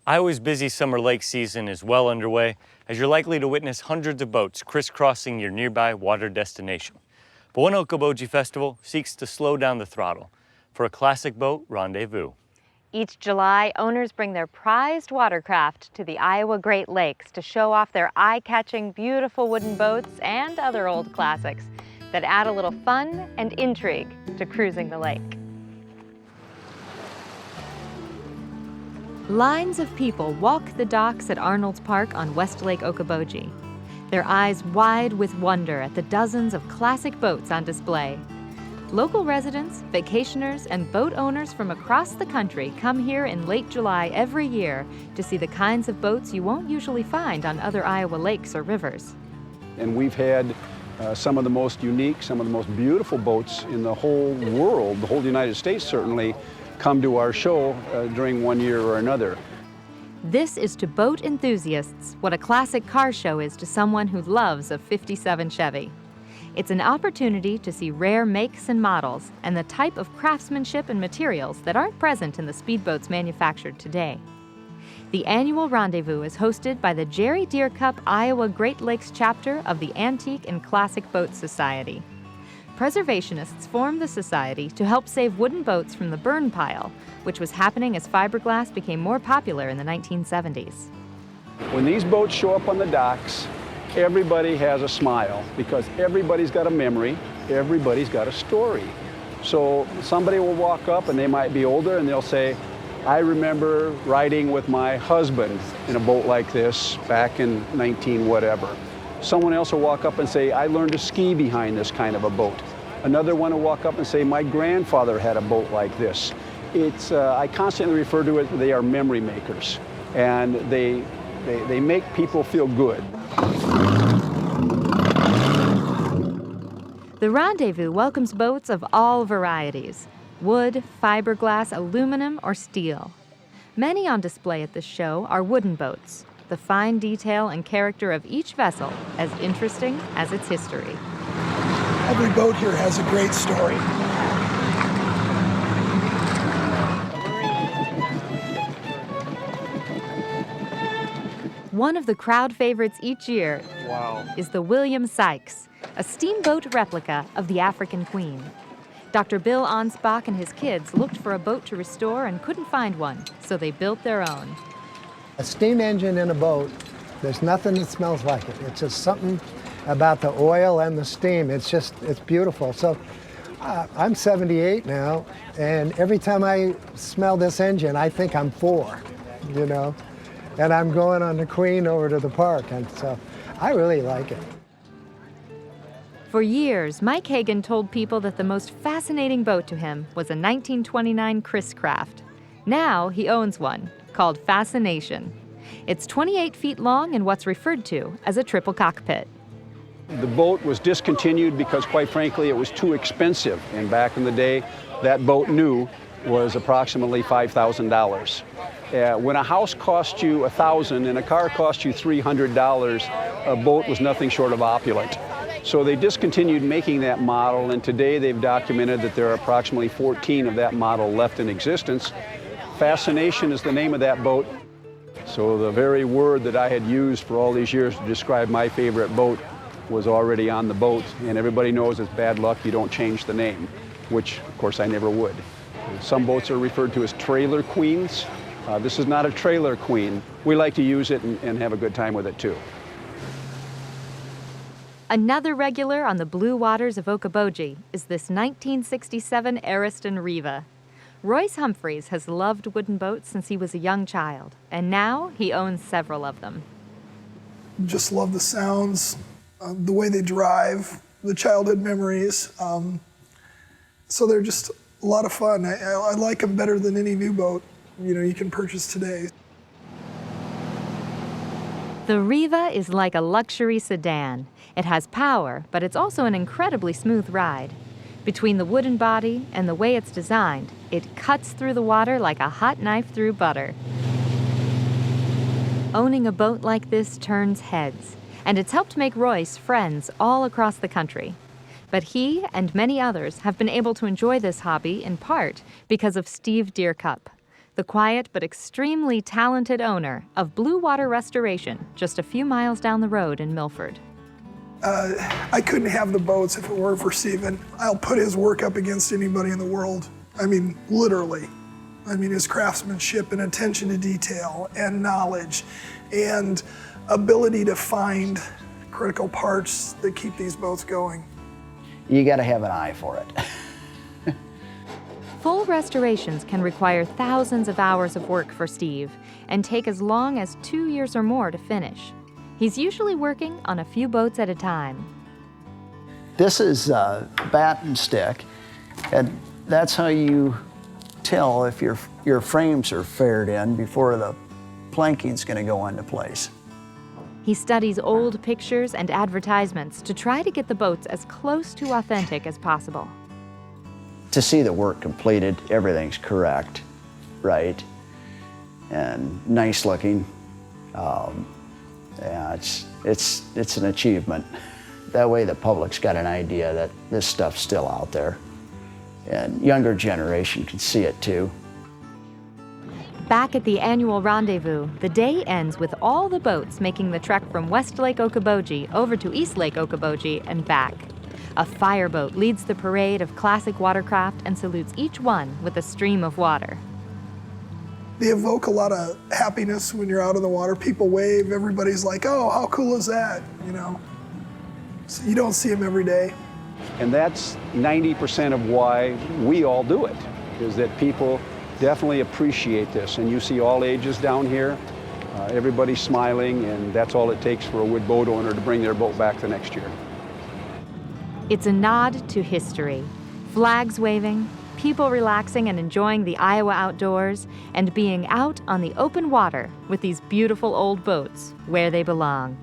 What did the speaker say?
Iowa's busy summer lake season is well underway, as you're likely to witness hundreds of boats crisscrossing your nearby water destination. But one Okoboji festival seeks to slow down the throttle for a classic boat rendezvous. Each July, owners bring their prized watercraft to the Iowa Great Lakes to show off their eye-catching, beautiful wooden boats and other old classics that add a little fun and intrigue to cruising the lake. Lines of people walk the docks at Arnold's Park on West Lake Okoboji, their eyes wide with wonder at the dozens of classic boats on display. Local residents, vacationers, and boat owners from across the country come here in late July every year to see the kinds of boats you won't usually find on other Iowa lakes or rivers. And we've had some of the most unique, some of the most beautiful boats in the whole world, the whole United States certainly, come to our show during one year or another. This is to boat enthusiasts what a classic car show is to someone who loves a '57 Chevy. It's an opportunity to see rare makes and models and the type of craftsmanship and materials that aren't present in the speedboats manufactured today. The annual rendezvous is hosted by the Jerry Deere Cup Iowa Great Lakes chapter of the Antique and Classic Boat Society. Preservationists formed the society to help save wooden boats from the burn pile, which was happening as fiberglass became more popular in the 1970s. When these boats show up on the docks, everybody has a smile because everybody's got a memory, everybody's got a story. So somebody will walk up and they might be older and they'll say, I remember riding with my husband in a boat like this back in 19 whatever. Someone else will walk up and say, I learned to ski behind this kind of a boat. Another one will walk up and say, my grandfather had a boat like this. I constantly refer to it, they are memory makers, and they make people feel good. The rendezvous welcomes boats of all varieties: wood, fiberglass, aluminum, or steel. Many on display at this show are wooden boats, the fine detail and character of each vessel as interesting as its history. Every boat here has a great story. One of the crowd favorites each year is the William Sykes, a steamboat replica of the African Queen. Dr. Bill Ansbach and his kids looked for a boat to restore and couldn't find one, so they built their own. A steam engine in a boat, there's nothing that smells like it. It's just something about the oil and the steam. It's beautiful. So I'm 78 now, and every time I smell this engine, I think I'm 4, you know? And I'm going on the Queen over to the park, and so I really like it. For years, Mike Hagan told people that the most fascinating boat to him was a 1929 Chris Craft. Now he owns one, called Fascination. It's 28 feet long in what's referred to as a triple cockpit. The boat was discontinued because, quite frankly, it was too expensive. And back in the day, that boat new was approximately $5,000. When a house cost you $1,000 and a car cost you $300, a boat was nothing short of opulent. So they discontinued making that model, and today they've documented that there are approximately 14 of that model left in existence. Fascination is the name of that boat. So the very word that I had used for all these years to describe my favorite boat was already on the boat, and everybody knows it's bad luck you don't change the name, which of course I never would. Some boats are referred to as trailer queens. This is not a trailer queen. We like to use it and have a good time with it too. Another regular on the blue waters of Okoboji is this 1967 Ariston Riva. Royce Humphreys has loved wooden boats since he was a young child, and now he owns several of them. Just love the sounds, the way they drive, the childhood memories. So they're just a lot of fun. I like them better than any new boat you can purchase today. The Riva is like a luxury sedan. It has power, but it's also an incredibly smooth ride. Between the wooden body and the way it's designed, it cuts through the water like a hot knife through butter. Owning a boat like this turns heads, and it's helped make Royce friends all across the country. But he and many others have been able to enjoy this hobby in part because of Steve Deere Cup, the quiet but extremely talented owner of Blue Water Restoration, just a few miles down the road in Milford. I couldn't have the boats if it weren't for Stephen. I'll put his work up against anybody in the world. I mean, literally. I mean, his craftsmanship and attention to detail and knowledge and ability to find critical parts that keep these boats going. You got to have an eye for it. Full restorations can require thousands of hours of work for Steve and take as long as 2 years or more to finish. He's usually working on a few boats at a time. This is bat and stick, and that's how you tell if your frames are fared in before the planking's going to go into place. He studies old pictures and advertisements to try to get the boats as close to authentic as possible. To see the work completed, everything's correct, right, and nice looking. Yeah, it's an achievement. That way the public's got an idea that this stuff's still out there, and younger generation can see it too. Back at the annual Rendezvous, the day ends with all the boats making the trek from West Lake Okoboji over to East Lake Okoboji and back. A fireboat leads the parade of classic watercraft and salutes each one with a stream of water. They evoke a lot of happiness when you're out on the water. People wave, everybody's like, oh, how cool is that, you know? So you don't see them every day. And that's 90% of why we all do it, is that people definitely appreciate this. And you see all ages down here, everybody's smiling, and that's all it takes for a wood boat owner to bring their boat back the next year. It's a nod to history. Flags waving, people relaxing and enjoying the Iowa outdoors, and being out on the open water with these beautiful old boats where they belong.